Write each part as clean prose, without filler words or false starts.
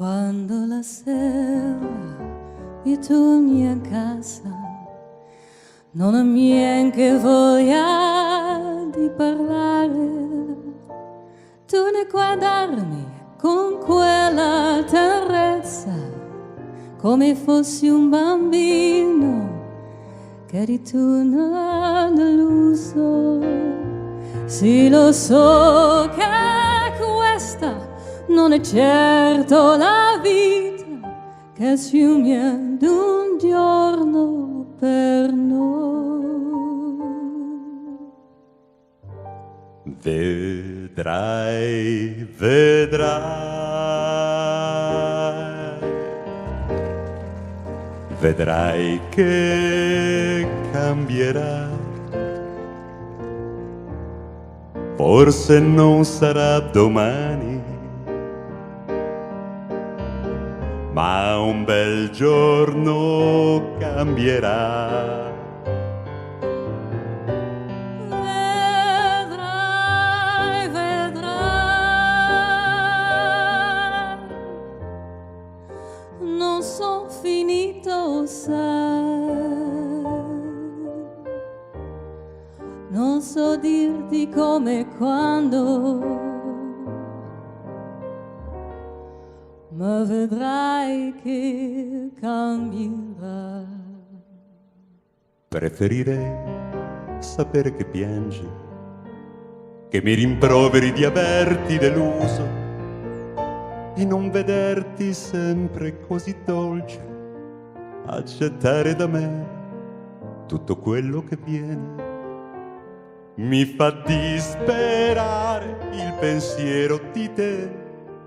Quando la sera mi torni a casa, non ho neanche voglia di parlare. Tu ne guardarmi con quella tenerezza, come fossi un bambino che ritorna deluso. Sì, lo so che questa non è certo la vita che si une d'un giorno per noi. Vedrai, vedrai, vedrai che cambierà. Forse non sarà domani, ma un bel giorno cambierà. Vedrai, vedrai, non son finito, sai. Non so dirti come e quando, ma vedrai che cambierà. Preferirei sapere che piangi, che mi rimproveri di averti deluso e non vederti sempre così dolce, accettare da me tutto quello che viene. Mi fa disperare il pensiero di te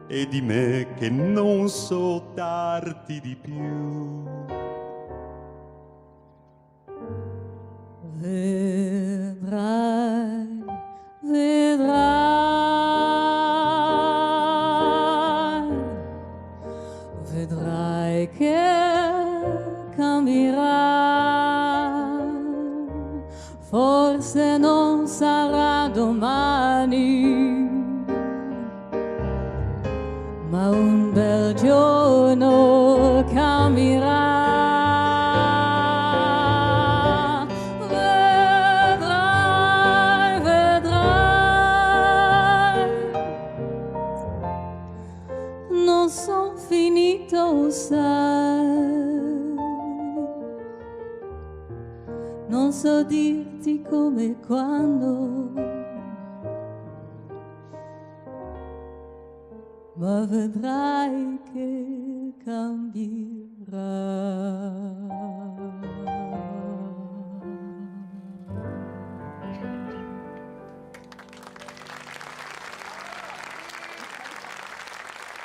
e di me che non so darti di più. Vedrai, vedrai, vedrai che cambierà. Forse non sarà domani, ma un bel giorno cambierà. Vedrai, vedrai, non son finito, sai. Non so dirti come e quando, ma vedrai che cambierà.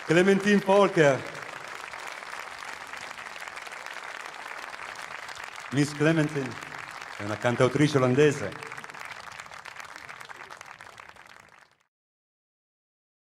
Clementine Folker. Miss Clementine è una cantautrice olandese